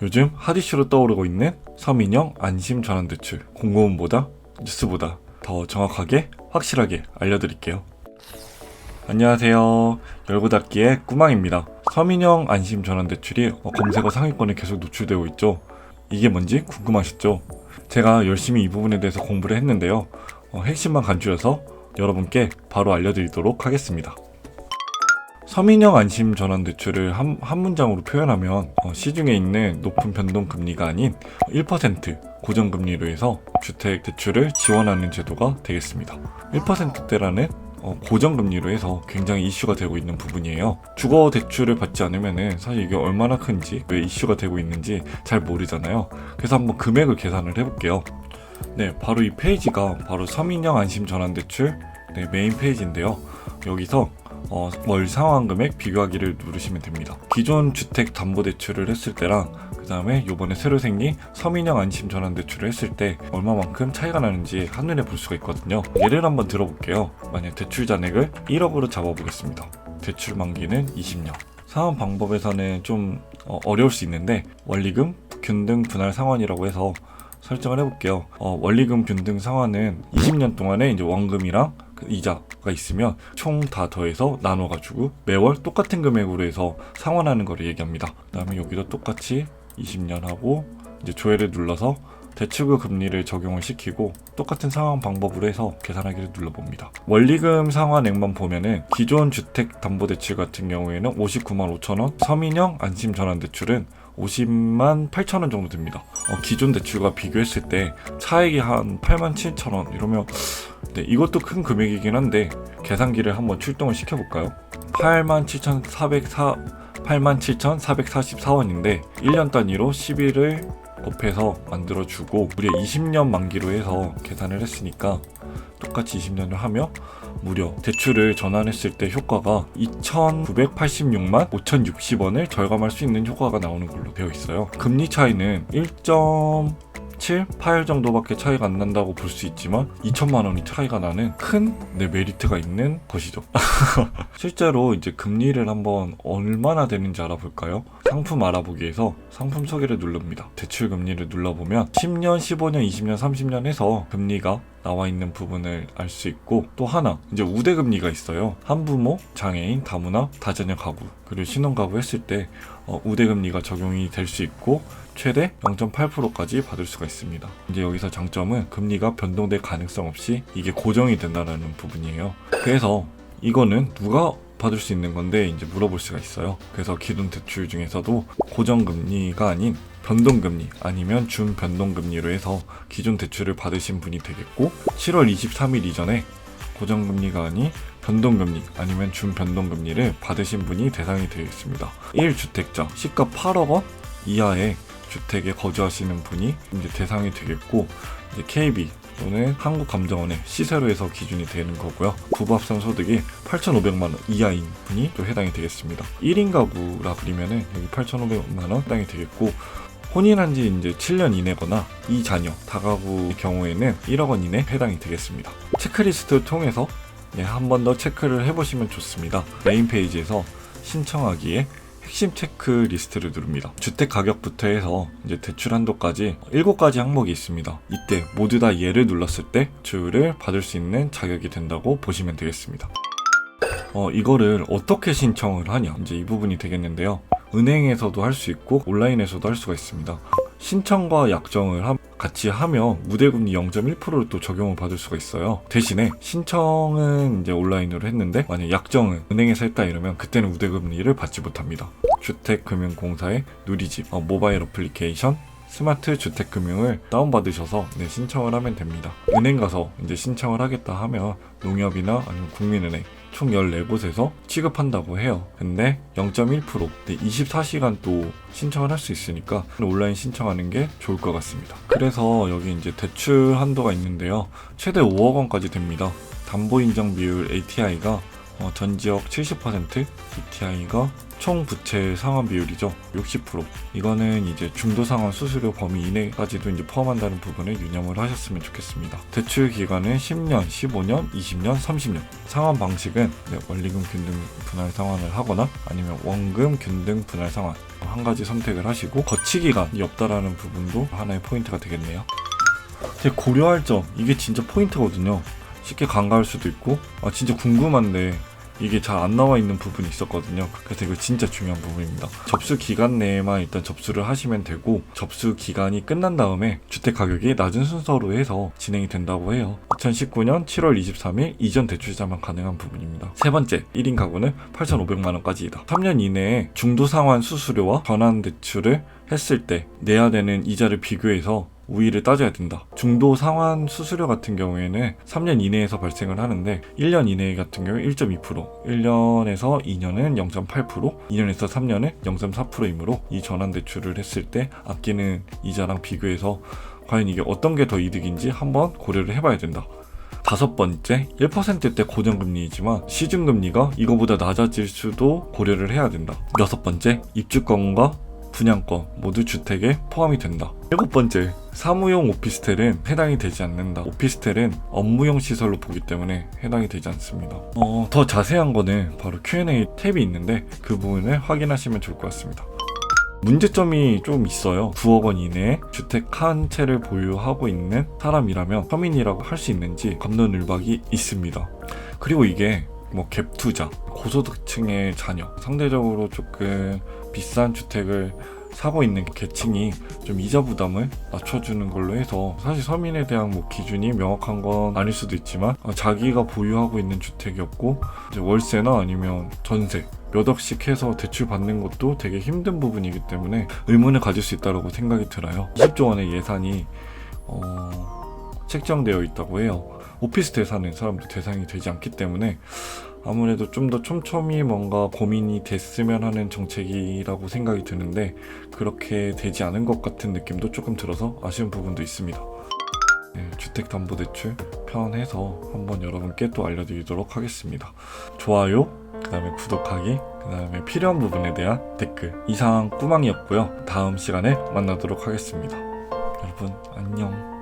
요즘 핫이슈로 떠오르고 있는 서민형 안심 전환대출, 공고문보다 뉴스보다 더 정확하게 확실하게 알려드릴게요. 안녕하세요. 열고 닫기의 꾸망입니다. 서민형 안심 전환대출이 검색어 상위권에 계속 노출되고 있죠. 이게 뭔지 궁금하시죠? 제가 열심히 이 부분에 대해서 공부를 했는데요. 핵심만 간추려서 여러분께 바로 알려드리도록 하겠습니다. 서민형 안심 전환대출을 한 문장으로 표현하면 시중에 있는 높은 변동금리가 아닌 1% 고정금리로 해서 주택대출을 지원하는 제도가 되겠습니다. 1%대라는 고정금리로 해서 굉장히 이슈가 되고 있는 부분이에요. 주거대출을 받지 않으면 사실 이게 얼마나 큰지, 왜 이슈가 되고 있는지 잘 모르잖아요. 그래서 한번 금액을 계산을 해볼게요. 네, 바로 이 페이지가 바로 서민형 안심 전환대출 메인 페이지인데요. 여기서 월 상환금액 비교하기를 누르시면 됩니다. 기존 주택담보대출을 했을 때랑 그 다음에 요번에 새로 생긴 서민형 안심 전환대출을 했을 때 얼마만큼 차이가 나는지 한눈에 볼 수가 있거든요. 예를 한번 들어볼게요. 만약 대출 잔액을 1억으로 잡아보겠습니다. 대출 만기는 20년. 상환 방법에서는 좀 어려울 수 있는데 원리금 균등 분할 상환이라고 해서 설정을 해볼게요. 원리금 균등 상환은 20년 동안에 이제 원금이랑 이자가 있으면 총 다 더해서 나눠가지고 매월 똑같은 금액으로 해서 상환하는 거를 얘기합니다. 그 다음에 여기도 똑같이 20년 하고 이제 조회를 눌러서 대출금 금리를 적용을 시키고 똑같은 상환 방법으로 해서 계산하기를 눌러봅니다. 원리금 상환액만 보면은 기존 주택담보대출 같은 경우에는 59만 5천 원, 서민형 안심 전환대출은 50만 8천 원 정도 됩니다. 기존 대출과 비교했을 때 차액이 한 8만 7천 원 이러면 네, 이것도 큰 금액이긴 한데 계산기를 한번 출동을 시켜볼까요? 87,444원인데 1년 단위로 10일을 곱해서 만들어주고 무려 20년 만기로 해서 계산을 했으니까 똑같이 20년을 하며 무려 대출을 전환했을 때 효과가 2,986만 5,060원을 절감할 수 있는 효과가 나오는 걸로 되어 있어요. 금리 차이는 1.78 정도밖에 차이가 안 난다고 볼 수 있지만 2천만 원이 차이가 나는 큰 메리트가 있는 것이죠. 실제로 이제 금리를 한번 얼마나 되는지 알아볼까요? 상품 알아보기에서 상품 소개를 누릅니다. 대출 금리를 눌러보면 10년, 15년, 20년, 30년 해서 금리가 나와 있는 부분을 알 수 있고 또 하나 이제 우대금리가 있어요. 한부모, 장애인, 다문화, 다자녀 가구 그리고 신혼가구 했을 때 우대금리가 적용이 될 수 있고 최대 0.8%까지 받을 수가 있습니다. 이제 여기서 장점은 금리가 변동될 가능성 없이 이게 고정이 된다는 부분이에요. 그래서 이거는 누가 받을 수 있는 건데 이제 물어볼 수가 있어요. 그래서 기존 대출 중에서도 고정금리가 아닌 변동금리 아니면 준변동금리로 해서 기존 대출을 받으신 분이 되겠고 7월 23일 이전에 고정금리가 아닌 변동금리 아니면 준변동금리를 받으신 분이 대상이 되겠습니다. 1주택자 시가 8억 원 이하의 주택에 거주하시는 분이 이제 대상이 되겠고 이제 KB 또는 한국감정원의 시세로 해서 기준이 되는 거고요. 부부합산 소득이 8,500만 원 이하인 분이 또 해당이 되겠습니다. 1인 가구라 그러면은 여기 8,500만 원 해당이 되겠고 혼인한 지 이제 7년 이내거나 2자녀 다가구의 경우에는 1억 원 이내 해당이 되겠습니다. 체크리스트를 통해서 한 번 더 체크를 해보시면 좋습니다. 메인 페이지에서 신청하기에 핵심 체크리스트를 누릅니다. 주택 가격부터 해서 이제 대출 한도까지 7가지 항목이 있습니다. 이때 모두 다 예를 눌렀을 때 대출을 받을 수 있는 자격이 된다고 보시면 되겠습니다. 이거를 어떻게 신청을 하냐 이제 이 부분이 되겠는데요. 은행에서도 할 수 있고 온라인에서도 할 수가 있습니다. 신청과 약정을 같이 하면 우대금리 0.1%를 또 적용을 받을 수가 있어요. 대신에 신청은 이제 온라인으로 했는데 만약 약정은 은행에서 했다 이러면 그때는 우대금리를 받지 못합니다. 주택금융공사의 누리집 모바일 어플리케이션 스마트 주택금융을 다운받으셔서 신청을 하면 됩니다. 은행 가서 이제 신청을 하겠다 하면 농협이나 아니면 국민은행 총 14곳에서 취급한다고 해요. 근데 0.1% 24시간 또 신청을 할 수 있으니까 온라인 신청하는 게 좋을 것 같습니다. 그래서 여기 이제 대출 한도가 있는데요. 최대 5억 원까지 됩니다. 담보 인정 비율 ATI가 전 지역 70%, ETI가 총 부채 상환 비율이죠. 60%. 이거는 이제 중도상환 수수료 범위 이내까지도 이제 포함한다는 부분을 유념을 하셨으면 좋겠습니다. 대출 기간은 10년, 15년, 20년, 30년. 상환 방식은 원리금 균등 분할 상환을 하거나 아니면 원금 균등 분할 상환 한 가지 선택을 하시고 거치 기간이 없다라는 부분도 하나의 포인트가 되겠네요. 제가 고려할 점, 이게 진짜 포인트거든요. 쉽게 간과할 수도 있고 진짜 궁금한데 이게 잘 안 나와 있는 부분이 있었거든요. 그래서 이거 진짜 중요한 부분입니다. 접수 기간 내에만 일단 접수를 하시면 되고 접수 기간이 끝난 다음에 주택 가격이 낮은 순서로 해서 진행이 된다고 해요. 2019년 7월 23일 이전 대출자만 가능한 부분입니다. 세 번째, 1인 가구는 8,500만 원까지이다. 3년 이내에 중도 상환 수수료와 전환 대출을 했을 때 내야 되는 이자를 비교해서 우위를 따져야 된다. 중도 상환 수수료 같은 경우에는 3년 이내에서 발생을 하는데 1년 이내 같은 경우에 1.2%, 1년에서 2년은 0.8%, 2년에서 3년은 0.4%이므로 이 전환 대출을 했을 때 아끼는 이자랑 비교해서 과연 이게 어떤 게 더 이득인지 한번 고려를 해봐야 된다. 다섯 번째, 1%대 고정금리이지만 시중금리가 이거보다 낮아질 수도 고려를 해야 된다. 여섯 번째, 입주권과 분양권 모두 주택에 포함이 된다. 일곱 번째, 사무용 오피스텔은 해당이 되지 않는다. 오피스텔은 업무용 시설로 보기 때문에 해당이 되지 않습니다. 더 자세한 거는 바로 Q&A 탭이 있는데 그 부분을 확인하시면 좋을 것 같습니다. 문제점이 좀 있어요. 9억 원 이내에 주택 한 채를 보유하고 있는 사람이라면 서민이라고 할 수 있는지 갑론을박이 있습니다. 그리고 이게 갭 투자, 고소득층의 자녀, 상대적으로 조금 비싼 주택을 사고 있는 계층이 좀 이자 부담을 낮춰주는 걸로 해서 사실 서민에 대한 기준이 명확한 건 아닐 수도 있지만 자기가 보유하고 있는 주택이었고 이제 월세나 아니면 전세 몇 억씩 해서 대출 받는 것도 되게 힘든 부분이기 때문에 의문을 가질 수 있다고 생각이 들어요. 20조 원의 예산이 책정되어 있다고 해요. 오피스텔 사는 사람도 대상이 되지 않기 때문에 아무래도 좀 더 촘촘히 뭔가 고민이 됐으면 하는 정책이라고 생각이 드는데 그렇게 되지 않은 것 같은 느낌도 조금 들어서 아쉬운 부분도 있습니다. 주택담보대출 편해서 한번 여러분께 또 알려드리도록 하겠습니다. 좋아요, 그 다음에 구독하기, 그 다음에 필요한 부분에 대한 댓글. 이상 꾸망이었고요. 다음 시간에 만나도록 하겠습니다. 여러분 안녕.